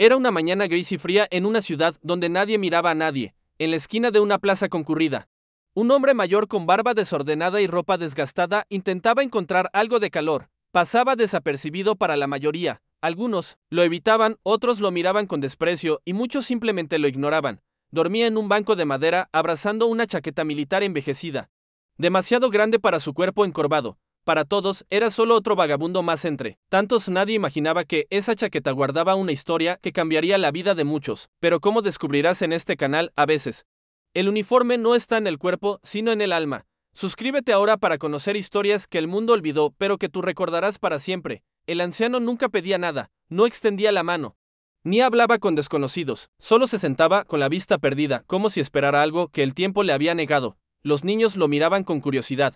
Era una mañana gris y fría en una ciudad donde nadie miraba a nadie, en la esquina de una plaza concurrida. Un hombre mayor con barba desordenada y ropa desgastada intentaba encontrar algo de calor. Pasaba desapercibido para la mayoría. Algunos lo evitaban, otros lo miraban con desprecio y muchos simplemente lo ignoraban. Dormía en un banco de madera abrazando una chaqueta militar envejecida, demasiado grande para su cuerpo encorvado. Para todos, era solo otro vagabundo más entre tantos. Nadie imaginaba que esa chaqueta guardaba una historia que cambiaría la vida de muchos. Pero como descubrirás en este canal, a veces, el uniforme no está en el cuerpo, sino en el alma. Suscríbete ahora para conocer historias que el mundo olvidó, pero que tú recordarás para siempre. El anciano nunca pedía nada, no extendía la mano, ni hablaba con desconocidos. Solo se sentaba con la vista perdida, como si esperara algo que el tiempo le había negado. Los niños lo miraban con curiosidad,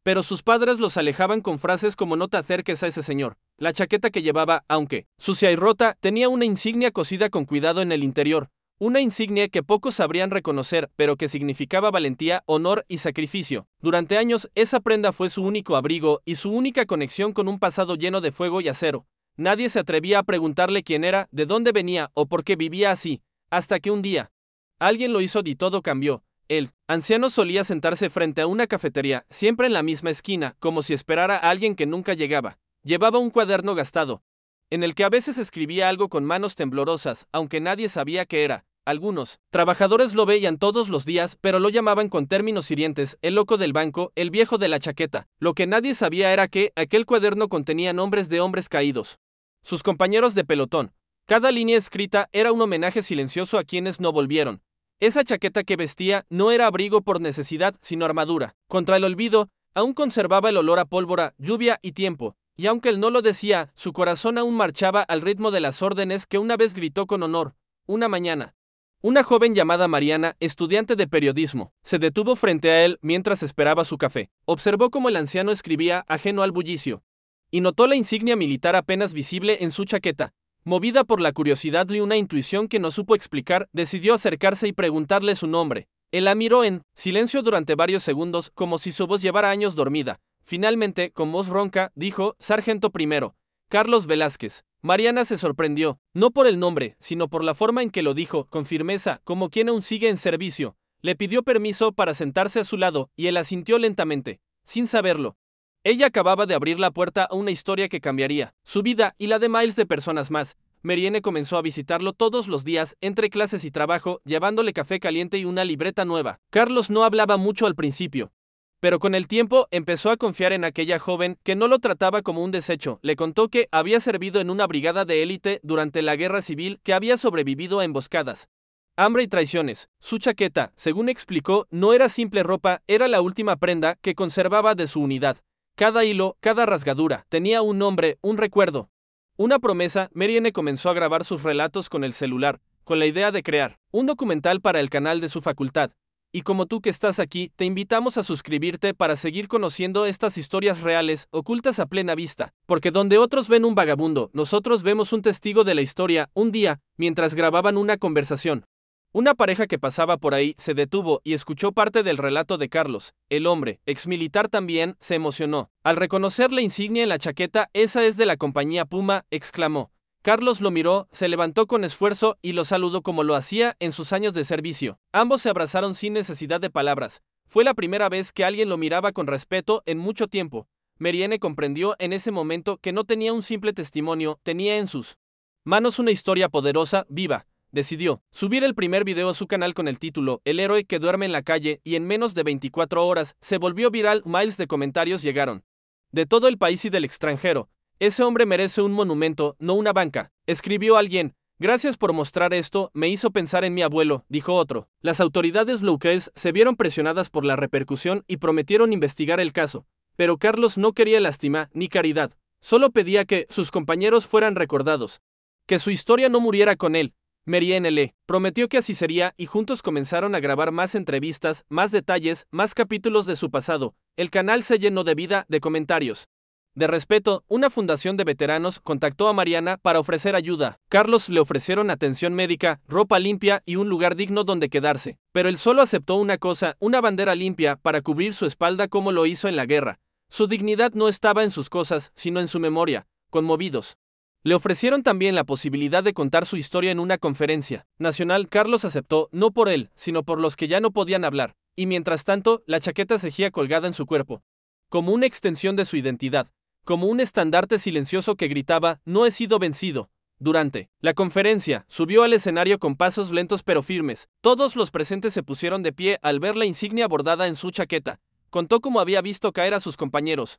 pero sus padres los alejaban con frases como no te acerques a ese señor. La chaqueta que llevaba, aunque sucia y rota, tenía una insignia cosida con cuidado en el interior. Una insignia que pocos sabrían reconocer, pero que significaba valentía, honor y sacrificio. Durante años, esa prenda fue su único abrigo y su única conexión con un pasado lleno de fuego y acero. Nadie se atrevía a preguntarle quién era, de dónde venía o por qué vivía así, hasta que un día alguien lo hizo y todo cambió. El anciano solía sentarse frente a una cafetería, siempre en la misma esquina, como si esperara a alguien que nunca llegaba. Llevaba un cuaderno gastado, en el que a veces escribía algo con manos temblorosas, aunque nadie sabía qué era. Algunos trabajadores lo veían todos los días, pero lo llamaban con términos hirientes, el loco del banco, el viejo de la chaqueta. Lo que nadie sabía era que aquel cuaderno contenía nombres de hombres caídos, sus compañeros de pelotón. Cada línea escrita era un homenaje silencioso a quienes no volvieron. Esa chaqueta que vestía no era abrigo por necesidad, sino armadura. Contra el olvido, aún conservaba el olor a pólvora, lluvia y tiempo. Y aunque él no lo decía, su corazón aún marchaba al ritmo de las órdenes que una vez gritó con honor. Una mañana, una joven llamada Mariana, estudiante de periodismo, se detuvo frente a él mientras esperaba su café. Observó cómo el anciano escribía, ajeno al bullicio, y notó la insignia militar apenas visible en su chaqueta. Movida por la curiosidad y una intuición que no supo explicar, decidió acercarse y preguntarle su nombre. Él la miró en silencio durante varios segundos, como si su voz llevara años dormida. Finalmente, con voz ronca, dijo: Sargento primero, Carlos Velázquez. Mariana se sorprendió, no por el nombre, sino por la forma en que lo dijo, con firmeza, como quien aún sigue en servicio. Le pidió permiso para sentarse a su lado, y él asintió lentamente, sin saberlo. Ella acababa de abrir la puerta a una historia que cambiaría su vida y la de miles de personas más. Marianne comenzó a visitarlo todos los días, entre clases y trabajo, llevándole café caliente y una libreta nueva. Carlos no hablaba mucho al principio, pero con el tiempo empezó a confiar en aquella joven que no lo trataba como un desecho. Le contó que había servido en una brigada de élite durante la guerra civil, que había sobrevivido a emboscadas, hambre y traiciones. Su chaqueta, según explicó, no era simple ropa, era la última prenda que conservaba de su unidad. Cada hilo, cada rasgadura, tenía un nombre, un recuerdo, una promesa. Marianne comenzó a grabar sus relatos con el celular, con la idea de crear un documental para el canal de su facultad. Y como tú que estás aquí, te invitamos a suscribirte para seguir conociendo estas historias reales, ocultas a plena vista. Porque donde otros ven un vagabundo, nosotros vemos un testigo de la historia. Un día, mientras grababan una conversación, una pareja que pasaba por ahí se detuvo y escuchó parte del relato de Carlos. El hombre, exmilitar también, se emocionó al reconocer la insignia en la chaqueta. Esa es de la compañía Puma, exclamó. Carlos lo miró, se levantó con esfuerzo y lo saludó como lo hacía en sus años de servicio. Ambos se abrazaron sin necesidad de palabras. Fue la primera vez que alguien lo miraba con respeto en mucho tiempo. Marianne comprendió en ese momento que no tenía un simple testimonio, tenía en sus manos una historia poderosa, viva. Decidió subir el primer video a su canal con el título El héroe que duerme en la calle, y en menos de 24 horas se volvió viral. Miles de comentarios llegaron de todo el país y del extranjero. Ese hombre merece un monumento, no una banca, escribió alguien. Gracias por mostrar esto, me hizo pensar en mi abuelo, dijo otro. Las autoridades locales se vieron presionadas por la repercusión y prometieron investigar el caso. Pero Carlos no quería lástima ni caridad, solo pedía que sus compañeros fueran recordados, que su historia no muriera con él. Marianne le prometió que así sería, y juntos comenzaron a grabar más entrevistas, más detalles, más capítulos de su pasado. El canal se llenó de vida, de comentarios, de respeto. Una fundación de veteranos contactó a Mariana para ofrecer ayuda. Carlos le ofrecieron atención médica, ropa limpia y un lugar digno donde quedarse. Pero él solo aceptó una cosa: una bandera limpia para cubrir su espalda como lo hizo en la guerra. Su dignidad no estaba en sus cosas, sino en su memoria. Conmovidos, Le ofrecieron también la posibilidad de contar su historia en una conferencia nacional. Carlos aceptó, no por él, sino por los que ya no podían hablar, y mientras tanto, la chaqueta seguía colgada en su cuerpo, como una extensión de su identidad, como un estandarte silencioso que gritaba, no he sido vencido. Durante la conferencia, subió al escenario con pasos lentos pero firmes. Todos los presentes se pusieron de pie al ver la insignia bordada en su chaqueta. Contó cómo había visto caer a sus compañeros,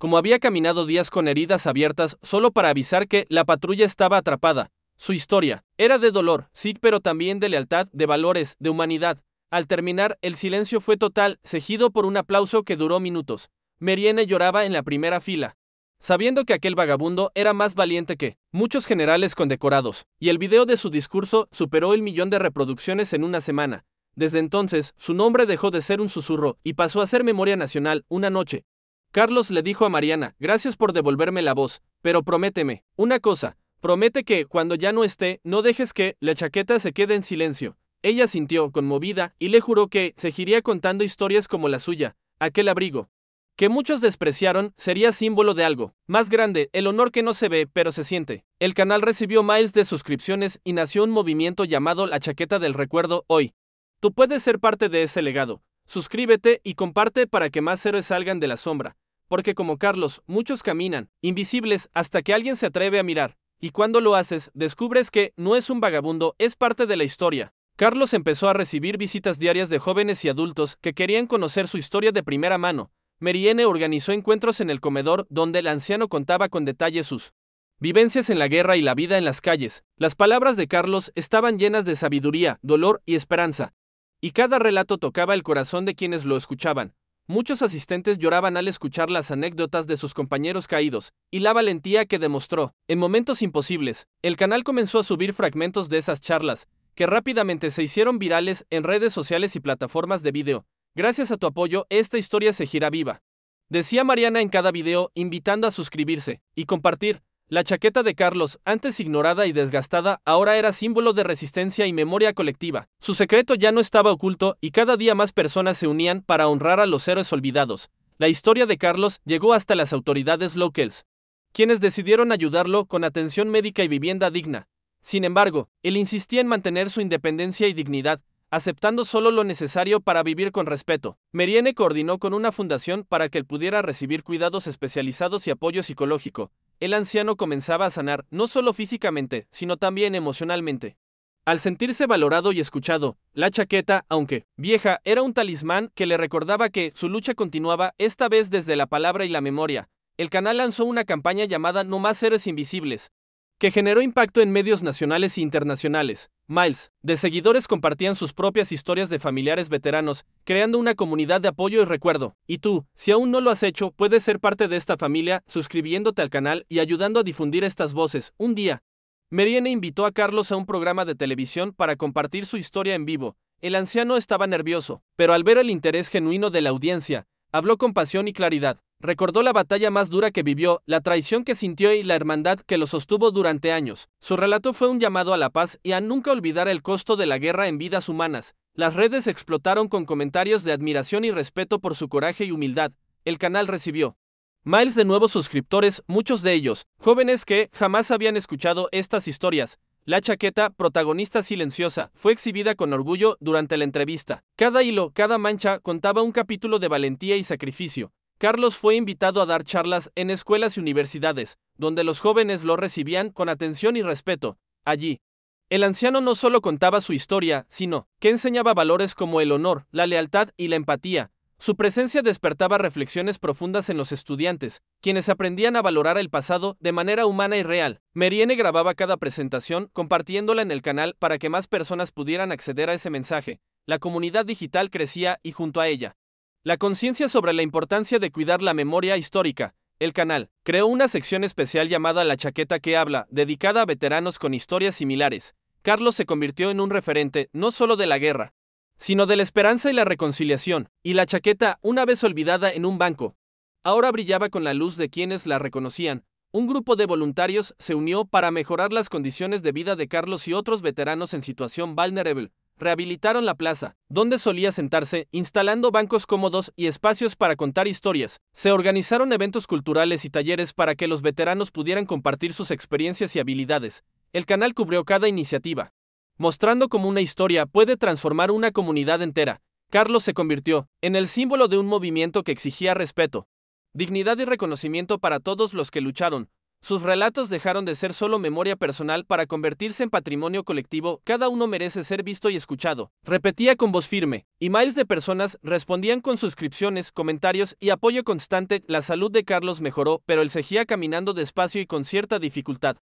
como había caminado días con heridas abiertas solo para avisar que la patrulla estaba atrapada. Su historia era de dolor, sí, pero también de lealtad, de valores, de humanidad. Al terminar, el silencio fue total, seguido por un aplauso que duró minutos. Marianne lloraba en la primera fila, sabiendo que aquel vagabundo era más valiente que muchos generales condecorados, y el video de su discurso superó el 1.000.000 de reproducciones en una semana. Desde entonces, su nombre dejó de ser un susurro y pasó a ser memoria nacional. Una noche, Carlos le dijo a Mariana, gracias por devolverme la voz, pero prométeme una cosa, promete que, cuando ya no esté, no dejes que la chaqueta se quede en silencio. Ella sintió, conmovida, y le juró que seguiría contando historias como la suya. Aquel abrigo, que muchos despreciaron, sería símbolo de algo más grande, el honor que no se ve, pero se siente. El canal recibió miles de suscripciones y nació un movimiento llamado La Chaqueta del Recuerdo. Hoy, tú puedes ser parte de ese legado. Suscríbete y comparte para que más héroes salgan de la sombra. Porque como Carlos, muchos caminan, invisibles, hasta que alguien se atreve a mirar. Y cuando lo haces, descubres que no es un vagabundo, es parte de la historia. Carlos empezó a recibir visitas diarias de jóvenes y adultos que querían conocer su historia de primera mano. Marianne organizó encuentros en el comedor donde el anciano contaba con detalle sus vivencias en la guerra y la vida en las calles. Las palabras de Carlos estaban llenas de sabiduría, dolor y esperanza, y cada relato tocaba el corazón de quienes lo escuchaban. Muchos asistentes lloraban al escuchar las anécdotas de sus compañeros caídos, y la valentía que demostró. En momentos imposibles, el canal comenzó a subir fragmentos de esas charlas, que rápidamente se hicieron virales en redes sociales y plataformas de video. Gracias a tu apoyo, esta historia seguirá viva, decía Mariana en cada video, invitando a suscribirse y compartir. La chaqueta de Carlos, antes ignorada y desgastada, ahora era símbolo de resistencia y memoria colectiva. Su secreto ya no estaba oculto y cada día más personas se unían para honrar a los héroes olvidados. La historia de Carlos llegó hasta las autoridades locales, quienes decidieron ayudarlo con atención médica y vivienda digna. Sin embargo, él insistía en mantener su independencia y dignidad, aceptando solo lo necesario para vivir con respeto. Marianne coordinó con una fundación para que él pudiera recibir cuidados especializados y apoyo psicológico. El anciano comenzaba a sanar, no solo físicamente, sino también emocionalmente. Al sentirse valorado y escuchado, la chaqueta, aunque vieja, era un talismán que le recordaba que su lucha continuaba, esta vez desde la palabra y la memoria. El canal lanzó una campaña llamada No más héroes invisibles, que generó impacto en medios nacionales e internacionales. Miles de seguidores compartían sus propias historias de familiares veteranos, creando una comunidad de apoyo y recuerdo. Y tú, si aún no lo has hecho, puedes ser parte de esta familia, suscribiéndote al canal y ayudando a difundir estas voces. Un día, Marianne invitó a Carlos a un programa de televisión para compartir su historia en vivo. El anciano estaba nervioso, pero al ver el interés genuino de la audiencia, habló con pasión y claridad. Recordó la batalla más dura que vivió, la traición que sintió y la hermandad que lo sostuvo durante años. Su relato fue un llamado a la paz y a nunca olvidar el costo de la guerra en vidas humanas. Las redes explotaron con comentarios de admiración y respeto por su coraje y humildad. El canal recibió miles de nuevos suscriptores, muchos de ellos jóvenes que jamás habían escuchado estas historias. La chaqueta, protagonista silenciosa, fue exhibida con orgullo durante la entrevista. Cada hilo, cada mancha contaba un capítulo de valentía y sacrificio. Carlos fue invitado a dar charlas en escuelas y universidades, donde los jóvenes lo recibían con atención y respeto. Allí, el anciano no solo contaba su historia, sino que enseñaba valores como el honor, la lealtad y la empatía. Su presencia despertaba reflexiones profundas en los estudiantes, quienes aprendían a valorar el pasado de manera humana y real. Marianne grababa cada presentación, compartiéndola en el canal para que más personas pudieran acceder a ese mensaje. La comunidad digital crecía y junto a ella, la conciencia sobre la importancia de cuidar la memoria histórica. El canal creó una sección especial llamada La Chaqueta que habla, dedicada a veteranos con historias similares. Carlos se convirtió en un referente no solo de la guerra, sino de la esperanza y la reconciliación, y la chaqueta, una vez olvidada en un banco, ahora brillaba con la luz de quienes la reconocían. Un grupo de voluntarios se unió para mejorar las condiciones de vida de Carlos y otros veteranos en situación vulnerable. rehabilitaron la plaza, donde solía sentarse, instalando bancos cómodos y espacios para contar historias. Se organizaron eventos culturales y talleres para que los veteranos pudieran compartir sus experiencias y habilidades. El canal cubrió cada iniciativa, mostrando cómo una historia puede transformar una comunidad entera. Carlos se convirtió en el símbolo de un movimiento que exigía respeto, dignidad y reconocimiento para todos los que lucharon. Sus relatos dejaron de ser solo memoria personal para convertirse en patrimonio colectivo. Cada uno merece ser visto y escuchado, repetía con voz firme, y miles de personas respondían con suscripciones, comentarios y apoyo constante. La salud de Carlos mejoró, pero él seguía caminando despacio y con cierta dificultad.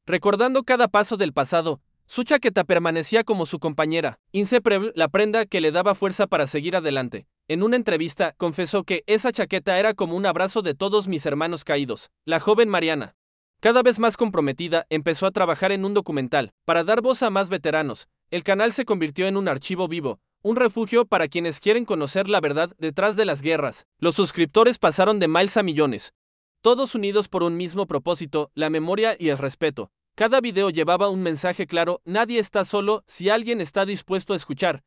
Recordando cada paso del pasado, su chaqueta permanecía como su compañera, inseparable, la prenda que le daba fuerza para seguir adelante. En una entrevista, confesó que esa chaqueta era como un abrazo de todos mis hermanos caídos. La joven Mariana, cada vez más comprometida, empezó a trabajar en un documental para dar voz a más veteranos. El canal se convirtió en un archivo vivo, un refugio para quienes quieren conocer la verdad detrás de las guerras. Los suscriptores pasaron de miles a millones, todos unidos por un mismo propósito, la memoria y el respeto. Cada video llevaba un mensaje claro: nadie está solo si alguien está dispuesto a escuchar.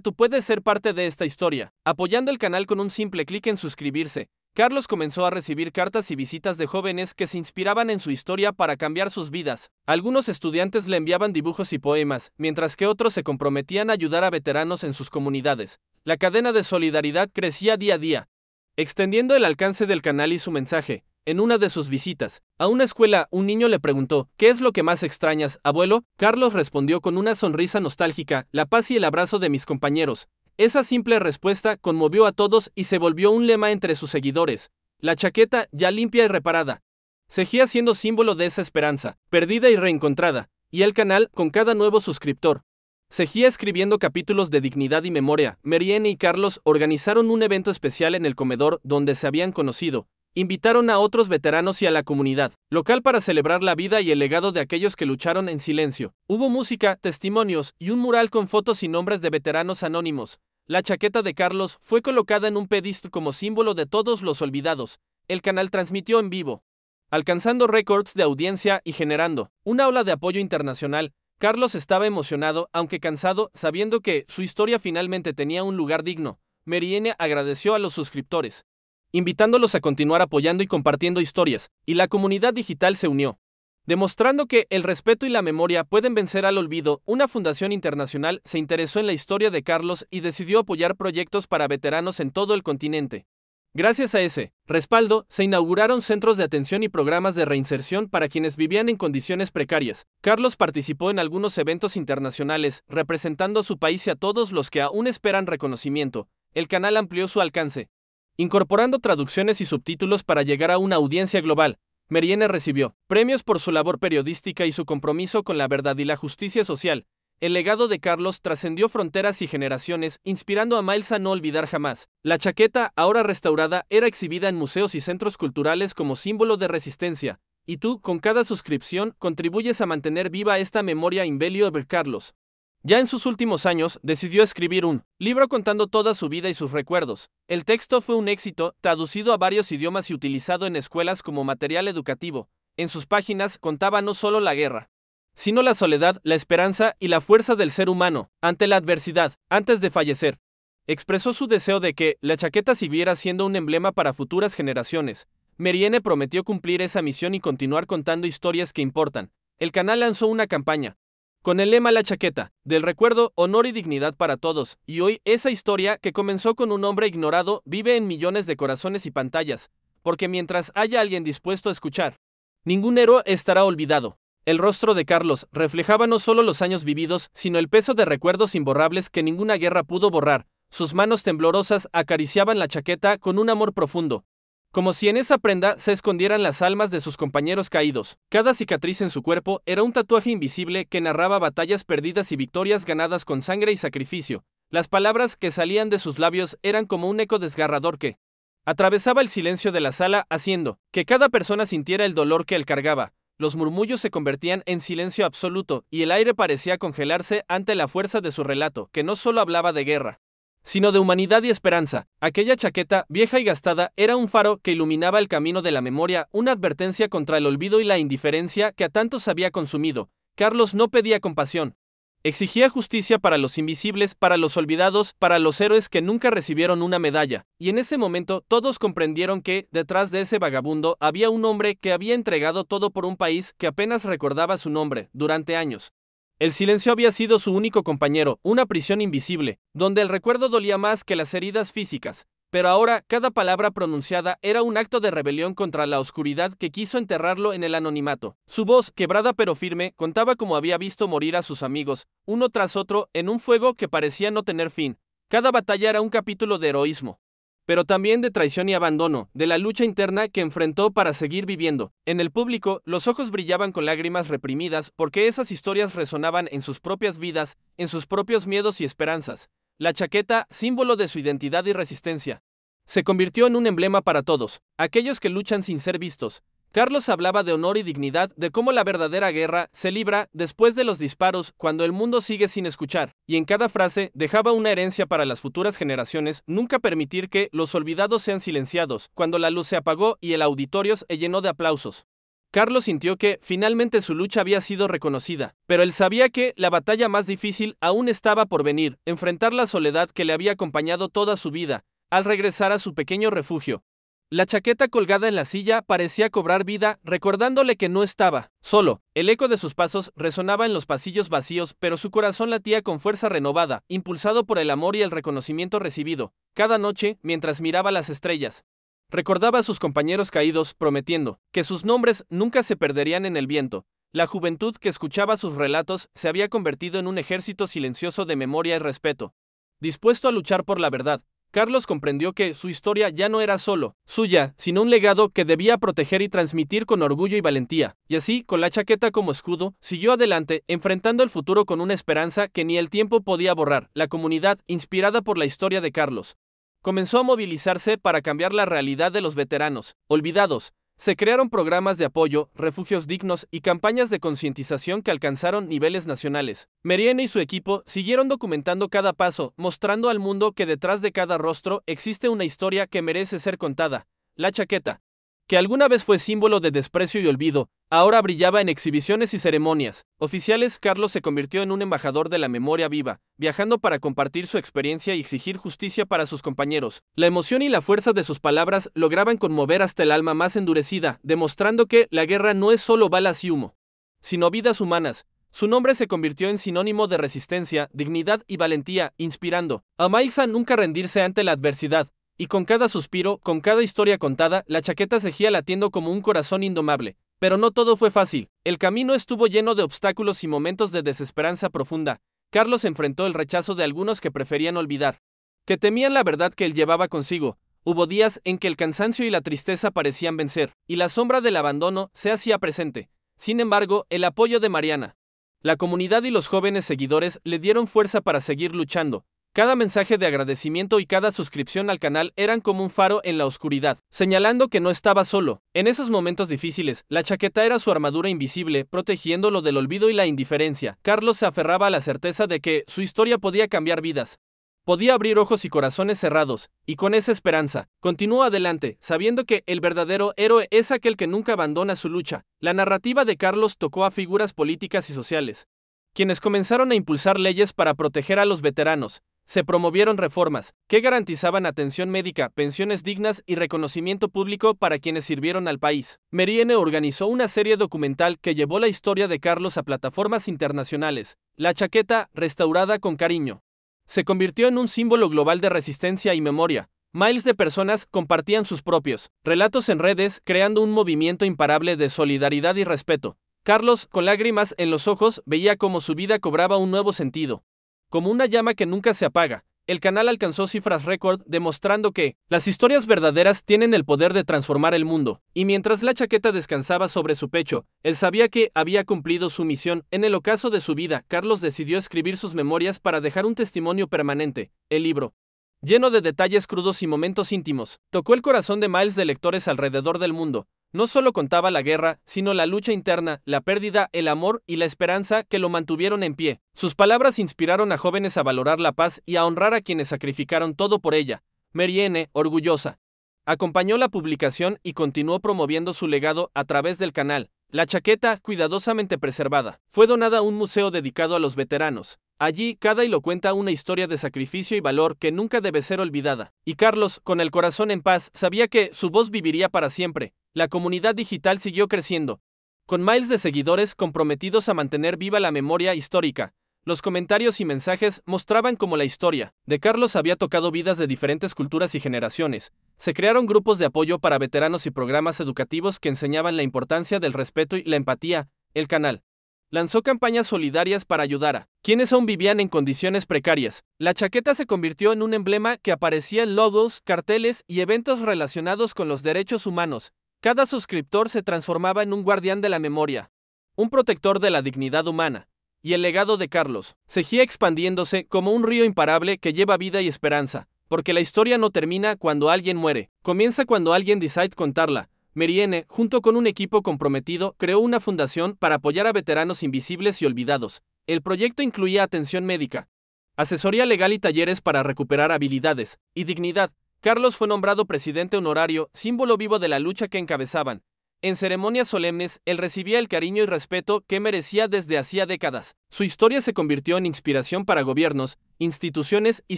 Tú puedes ser parte de esta historia, apoyando el canal con un simple clic en suscribirse. Carlos comenzó a recibir cartas y visitas de jóvenes que se inspiraban en su historia para cambiar sus vidas. Algunos estudiantes le enviaban dibujos y poemas, mientras que otros se comprometían a ayudar a veteranos en sus comunidades. La cadena de solidaridad crecía día a día, extendiendo el alcance del canal y su mensaje. En una de sus visitas a una escuela, un niño le preguntó: ¿qué es lo que más extrañas, abuelo? Carlos respondió con una sonrisa nostálgica: la paz y el abrazo de mis compañeros. Esa simple respuesta conmovió a todos y se volvió un lema entre sus seguidores. La chaqueta, ya limpia y reparada, seguía siendo símbolo de esa esperanza, perdida y reencontrada, y el canal, con cada nuevo suscriptor, seguía escribiendo capítulos de dignidad y memoria. Mariana y Carlos organizaron un evento especial en el comedor donde se habían conocido. Invitaron a otros veteranos y a la comunidad local para celebrar la vida y el legado de aquellos que lucharon en silencio. Hubo música, testimonios y un mural con fotos y nombres de veteranos anónimos. La chaqueta de Carlos fue colocada en un pedestal como símbolo de todos los olvidados. El canal transmitió en vivo, alcanzando récords de audiencia y generando una ola de apoyo internacional. Carlos estaba emocionado, aunque cansado, sabiendo que su historia finalmente tenía un lugar digno. Mariana agradeció a los suscriptores, invitándolos a continuar apoyando y compartiendo historias, y la comunidad digital se unió, demostrando que el respeto y la memoria pueden vencer al olvido. Una fundación internacional se interesó en la historia de Carlos y decidió apoyar proyectos para veteranos en todo el continente. Gracias a ese respaldo, se inauguraron centros de atención y programas de reinserción para quienes vivían en condiciones precarias. Carlos participó en algunos eventos internacionales, representando a su país y a todos los que aún esperan reconocimiento. El canal amplió su alcance, incorporando traducciones y subtítulos para llegar a una audiencia global. Mariana recibió premios por su labor periodística y su compromiso con la verdad y la justicia social. El legado de Carlos trascendió fronteras y generaciones, inspirando a miles a no olvidar jamás. La chaqueta, ahora restaurada, era exhibida en museos y centros culturales como símbolo de resistencia. Y tú, con cada suscripción, contribuyes a mantener viva esta memoria invaluable. Carlos, ya en sus últimos años, decidió escribir un libro contando toda su vida y sus recuerdos. El texto fue un éxito, traducido a varios idiomas y utilizado en escuelas como material educativo. En sus páginas contaba no solo la guerra, sino la soledad, la esperanza y la fuerza del ser humano ante la adversidad. Antes de fallecer, expresó su deseo de que la chaqueta siguiera siendo un emblema para futuras generaciones. Mariana prometió cumplir esa misión y continuar contando historias que importan. El canal lanzó una campaña con el lema La chaqueta, del recuerdo, honor y dignidad para todos, y hoy esa historia, que comenzó con un hombre ignorado, vive en millones de corazones y pantallas, porque mientras haya alguien dispuesto a escuchar, ningún héroe estará olvidado. El rostro de Carlos reflejaba no solo los años vividos, sino el peso de recuerdos imborrables que ninguna guerra pudo borrar. Sus manos temblorosas acariciaban la chaqueta con un amor profundo, como si en esa prenda se escondieran las almas de sus compañeros caídos. Cada cicatriz en su cuerpo era un tatuaje invisible que narraba batallas perdidas y victorias ganadas con sangre y sacrificio. Las palabras que salían de sus labios eran como un eco desgarrador que atravesaba el silencio de la sala, haciendo que cada persona sintiera el dolor que él cargaba. Los murmullos se convertían en silencio absoluto, y el aire parecía congelarse ante la fuerza de su relato, que no solo hablaba de guerra, sino de humanidad y esperanza. Aquella chaqueta, vieja y gastada, era un faro que iluminaba el camino de la memoria, una advertencia contra el olvido y la indiferencia que a tantos había consumido. Carlos no pedía compasión, Exigía justicia para los invisibles, para los olvidados, para los héroes que nunca recibieron una medalla, y en ese momento todos comprendieron que, detrás de ese vagabundo, había un hombre que había entregado todo por un país que apenas recordaba su nombre, durante años. El silencio había sido su único compañero, una prisión invisible, donde el recuerdo dolía más que las heridas físicas. Pero ahora, cada palabra pronunciada era un acto de rebelión contra la oscuridad que quiso enterrarlo en el anonimato. Su voz, quebrada pero firme, contaba cómo había visto morir a sus amigos, uno tras otro, en un fuego que parecía no tener fin. Cada batalla era un capítulo de heroísmo, pero también de traición y abandono, de la lucha interna que enfrentó para seguir viviendo. En el público, los ojos brillaban con lágrimas reprimidas porque esas historias resonaban en sus propias vidas, en sus propios miedos y esperanzas. La chaqueta, símbolo de su identidad y resistencia, se convirtió en un emblema para todos, aquellos que luchan sin ser vistos. Carlos hablaba de honor y dignidad, de cómo la verdadera guerra se libra después de los disparos, cuando el mundo sigue sin escuchar, y en cada frase dejaba una herencia para las futuras generaciones: nunca permitir que los olvidados sean silenciados. Cuando la luz se apagó y el auditorio se llenó de aplausos, Carlos sintió que, finalmente, su lucha había sido reconocida, pero él sabía que la batalla más difícil aún estaba por venir: enfrentar la soledad que le había acompañado toda su vida, al regresar a su pequeño refugio. La chaqueta colgada en la silla parecía cobrar vida, recordándole que no estaba solo. El eco de sus pasos resonaba en los pasillos vacíos, pero su corazón latía con fuerza renovada, impulsado por el amor y el reconocimiento recibido. Cada noche, mientras miraba las estrellas, recordaba a sus compañeros caídos, prometiendo que sus nombres nunca se perderían en el viento. La juventud que escuchaba sus relatos se había convertido en un ejército silencioso de memoria y respeto, dispuesto a luchar por la verdad. Carlos comprendió que su historia ya no era solo suya, sino un legado que debía proteger y transmitir con orgullo y valentía. Y así, con la chaqueta como escudo, siguió adelante, enfrentando el futuro con una esperanza que ni el tiempo podía borrar. La comunidad, inspirada por la historia de Carlos, comenzó a movilizarse para cambiar la realidad de los veteranos olvidados. Se crearon programas de apoyo, refugios dignos y campañas de concientización que alcanzaron niveles nacionales. Meriene y su equipo siguieron documentando cada paso, mostrando al mundo que detrás de cada rostro existe una historia que merece ser contada. La chaqueta, que alguna vez fue símbolo de desprecio y olvido, ahora brillaba en exhibiciones y ceremonias oficiales. Carlos se convirtió en un embajador de la memoria viva, viajando para compartir su experiencia y exigir justicia para sus compañeros. La emoción y la fuerza de sus palabras lograban conmover hasta el alma más endurecida, demostrando que la guerra no es solo balas y humo, sino vidas humanas. Su nombre se convirtió en sinónimo de resistencia, dignidad y valentía, inspirando a Miles a nunca rendirse ante la adversidad. Y con cada suspiro, con cada historia contada, la chaqueta seguía latiendo como un corazón indomable. Pero no todo fue fácil. El camino estuvo lleno de obstáculos y momentos de desesperanza profunda. Carlos enfrentó el rechazo de algunos que preferían olvidar, que temían la verdad que él llevaba consigo. Hubo días en que el cansancio y la tristeza parecían vencer, y la sombra del abandono se hacía presente. Sin embargo, el apoyo de Mariana, la comunidad y los jóvenes seguidores le dieron fuerza para seguir luchando. Cada mensaje de agradecimiento y cada suscripción al canal eran como un faro en la oscuridad, señalando que no estaba solo. En esos momentos difíciles, la chaqueta era su armadura invisible, protegiéndolo del olvido y la indiferencia. Carlos se aferraba a la certeza de que su historia podía cambiar vidas, podía abrir ojos y corazones cerrados, y con esa esperanza, continuó adelante, sabiendo que el verdadero héroe es aquel que nunca abandona su lucha. La narrativa de Carlos tocó a figuras políticas y sociales, quienes comenzaron a impulsar leyes para proteger a los veteranos. Se promovieron reformas que garantizaban atención médica, pensiones dignas y reconocimiento público para quienes sirvieron al país. Meriene organizó una serie documental que llevó la historia de Carlos a plataformas internacionales. La chaqueta, restaurada con cariño, se convirtió en un símbolo global de resistencia y memoria. Miles de personas compartían sus propios relatos en redes, creando un movimiento imparable de solidaridad y respeto. Carlos, con lágrimas en los ojos, veía cómo su vida cobraba un nuevo sentido. Como una llama que nunca se apaga, el canal alcanzó cifras récord, demostrando que las historias verdaderas tienen el poder de transformar el mundo. Y mientras la chaqueta descansaba sobre su pecho, él sabía que había cumplido su misión. En el ocaso de su vida, Carlos decidió escribir sus memorias para dejar un testimonio permanente. El libro, lleno de detalles crudos y momentos íntimos, tocó el corazón de miles de lectores alrededor del mundo. No solo contaba la guerra, sino la lucha interna, la pérdida, el amor y la esperanza que lo mantuvieron en pie. Sus palabras inspiraron a jóvenes a valorar la paz y a honrar a quienes sacrificaron todo por ella. Meriene, orgullosa, acompañó la publicación y continuó promoviendo su legado a través del canal. La chaqueta, cuidadosamente preservada, fue donada a un museo dedicado a los veteranos. Allí, cada hilo cuenta una historia de sacrificio y valor que nunca debe ser olvidada. Y Carlos, con el corazón en paz, sabía que su voz viviría para siempre. La comunidad digital siguió creciendo, con miles de seguidores comprometidos a mantener viva la memoria histórica. Los comentarios y mensajes mostraban cómo la historia de Carlos había tocado vidas de diferentes culturas y generaciones. Se crearon grupos de apoyo para veteranos y programas educativos que enseñaban la importancia del respeto y la empatía. El canal lanzó campañas solidarias para ayudar a quienes aún vivían en condiciones precarias. La chaqueta se convirtió en un emblema que aparecía en logos, carteles y eventos relacionados con los derechos humanos. Cada suscriptor se transformaba en un guardián de la memoria, un protector de la dignidad humana. Y el legado de Carlos seguía expandiéndose como un río imparable que lleva vida y esperanza, porque la historia no termina cuando alguien muere, comienza cuando alguien decide contarla. Marianne, junto con un equipo comprometido, creó una fundación para apoyar a veteranos invisibles y olvidados. El proyecto incluía atención médica, asesoría legal y talleres para recuperar habilidades y dignidad. Carlos fue nombrado presidente honorario, símbolo vivo de la lucha que encabezaban. En ceremonias solemnes, él recibía el cariño y respeto que merecía desde hacía décadas. Su historia se convirtió en inspiración para gobiernos, instituciones y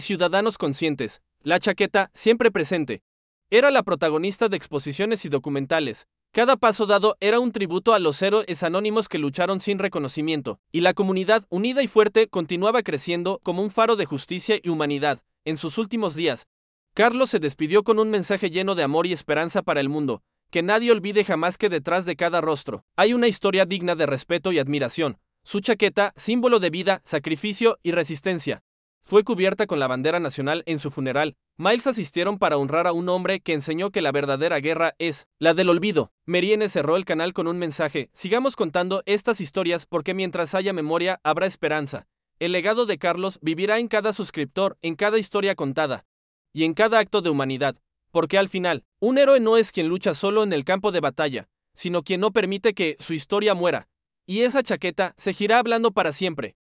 ciudadanos conscientes. La chaqueta, siempre presente, era la protagonista de exposiciones y documentales. Cada paso dado era un tributo a los héroes anónimos que lucharon sin reconocimiento, y la comunidad, unida y fuerte, continuaba creciendo como un faro de justicia y humanidad. En sus últimos días, Carlos se despidió con un mensaje lleno de amor y esperanza para el mundo. Que nadie olvide jamás que detrás de cada rostro hay una historia digna de respeto y admiración. Su chaqueta, símbolo de vida, sacrificio y resistencia, fue cubierta con la bandera nacional en su funeral. Miles asistieron para honrar a un hombre que enseñó que la verdadera guerra es la del olvido. Marianne cerró el canal con un mensaje: sigamos contando estas historias porque mientras haya memoria, habrá esperanza. El legado de Carlos vivirá en cada suscriptor, en cada historia contada y en cada acto de humanidad. Porque al final, un héroe no es quien lucha solo en el campo de batalla, sino quien no permite que su historia muera. Y esa chaqueta seguirá hablando para siempre.